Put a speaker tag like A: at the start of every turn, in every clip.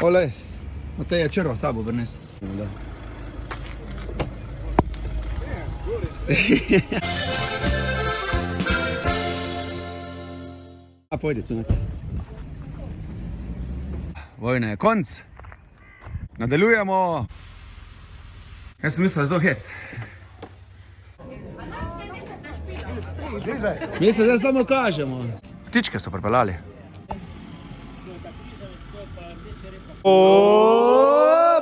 A: Olej, Matej je črva sabo vrnes. Da. A pojdi tu nekaj. Vojna je konc. Nadaljujemo. Jaz sem mislil, da je to hec. Mi se zdaj samo kažemo. Ptičke so pripeljali.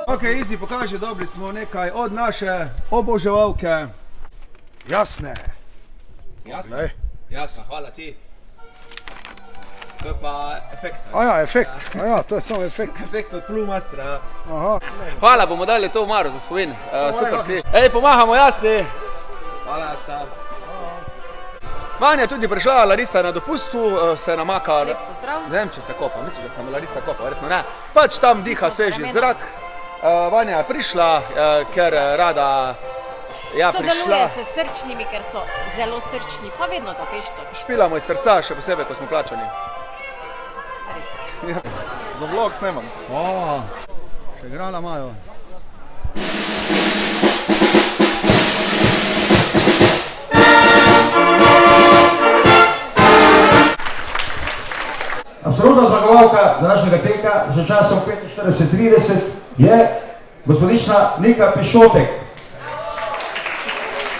A: Ok, Izi, pokaži, dobili smo nekaj od naše oboževalke.
B: Jasne.
A: Jasne? Jasne, hvala ti. To je pa efekt.
B: Aja, efekt. Aja, to je samo efekt.
A: Efekt od Flumastera.
B: Aha.
C: Hvala, bomo dali to v Maro za spomin. Super si. Ej, pomahamo, Jasni.
A: Hvala, Asta.
C: Vanja je tudi prišla, Larisa je na dopustu, se namaka.
D: Lep pozdrav.
C: Ne vem, če se kopa, mislim, da sem Larisa kopa, verjetno ne. Pač tam diha sveži zrak. Vanja je prišla, ker rada
D: Sodeluje se s srčnimi, ker so zelo srčni, pa vedno za fešto.
C: Špilamo iz srca, še posebej, ko smo plačani.
D: Res.
B: Za vlog snemam.
A: Še igrala imajo.
E: Absolutna zmagovalka današnjega teka za časom 45:30 je gospodična Nika Pišotek.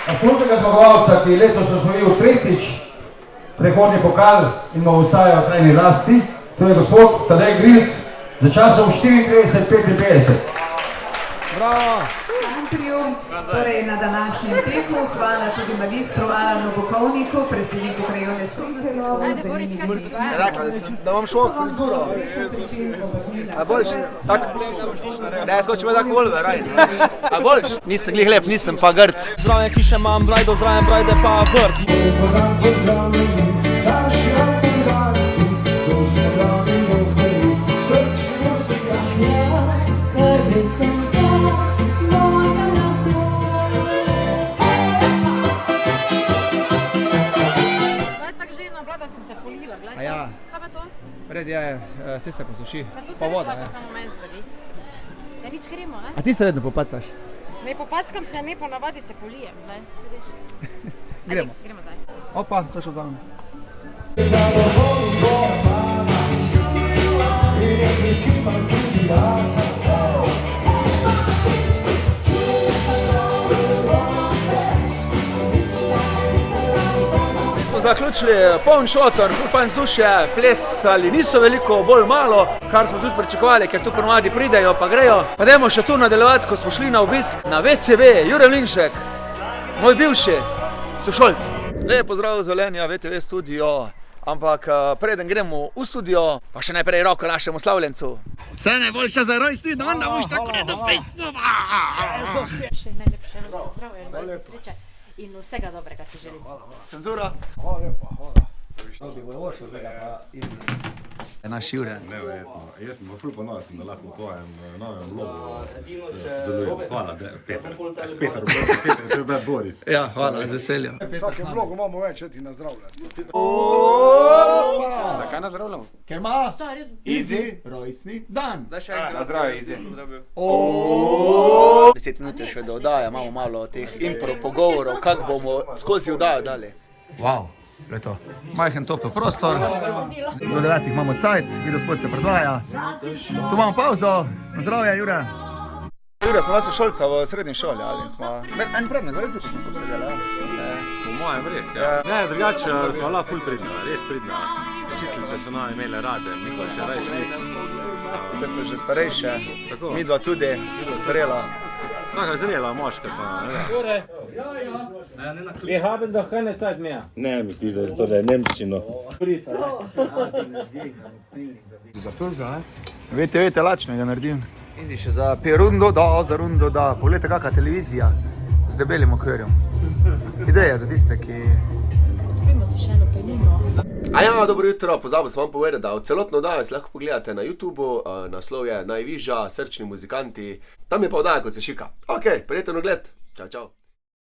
E: Absolutnega zmagovalca, ki je letos osvojil tretjič prehodni pokal in mu ostaja v trajni lasti, to je gospod Tadej Grilc za časom 34:55.
A: Bravo!
F: Torej na današnjem teku hvala tudi magistru Alanu Bukovniku, predsedniku krajone Svinčevo.
D: Ajde, Boris, kaj se dogaja?
C: Da vam šlo frizuro. A boljš? Tak? Ne, jaz hočem tako volve, raj. A boljš? Nisem glih lep, nisem pa grd.
G: Zraven hiše imam brajdo, zraven brajde pa vrt.
H: Dobar pozdravljeni, naši ambulanti, to so pravi doktori, srčni muzika.
I: Krvi sem za moja napor.
D: Zdaj tako že ena vlada sem se polila, gledaj.
A: A ja.
D: Kaj pa to?
A: Red je, vse se posuši.
D: Pa to se
A: Pa
D: ne
A: voda,
D: šla,
A: ne?
D: pa samo meni zvedi. Ja, nič gremo, ne?
A: A ti se vedno popacaš?
D: Ne popackam se, ne ponavadi se polijem, ne? Vidiš?
A: Gremo.
D: Ajde, gremo zdaj.
A: Opa, to še vzamem.
C: Mi smo zaključili poln šotor, ful fajn vzdušje, plesali niso veliko, bolj malo, kar smo tudi pričakovali, ker tu ponovadi pridejo pa grejo. Pa dajmo še tu nadaljevati, ko smo šli na obisk na VTV, Jure Mlinšek, moj bivši sošolc. Lep pozdrav z Velenja, VTV studio, ampak preden gremo v studio, pa še najprej roko našemu slavljencu.
A: Vse najboljše za rojstni dan, da boš tako redo Facebook.
D: Še najlepše zdravje in veliko sreče in vsega dobrega ti želim.
C: Cenzura.
B: Hvala lepa, hvala.
C: Robi Vojvošo, zdaj ga pa Izi.
A: Naš Jure.
J: Neverjetno. Jaz sem pa ful ponosen, da lahko v tvojem novem vlogu sodelujem. Hvala, Peter. Peter, to je brat Boris.
A: Ja, hvala, z veseljem.
B: V vsakem vlogu imamo več, ti nazdravljati.
C: Zakaj nazdravljamo?
A: Ker ima
D: Stari,
A: Izi rojstni dan.
C: Zdravje, Izi. 10 minut še do oddaje, imamo malo teh impro pogovorov, kako bomo skozi oddajo dali.
A: Wow, leto. Majhen topel prostor, do 9 imamo cajt, videospot se predvaja. Tu imamo pauzo, na zdravje, Jure.
C: Jure, smo vas šolca v srednji šoli, ali smo... En predmet, res bi, ko smo se vzeli,
J: Po mojem res, ja. Ne, drugače smo bila ful pridna, res pridna. Učiteljice so nam imele rade, Nikola še rajš ni.
C: Te so že starejše,
J: Tako.
C: midva tudi, zrela.
J: Taka zrela moška so, ne.
G: Wir haben doch keine Zeit mehr.
J: Ne, mi ti zdaj zato, da je nemščino.
A: Vete, lačnega naredim. Izi še za rundo da, pogledajte kakšna televizija z debelim okvirjem. Ideja za tiste, ki...
D: Odpijmo si še eno penino.
C: A ja, dobro jutro, pozabil sem vam povedati, da celotno oddajo si lahko pogledate na YouTubeu, naslov je Najvižja, srčni muzikanti, tam je pa oddaja kot se šika. Ok, prijeten ogled, čau, čau.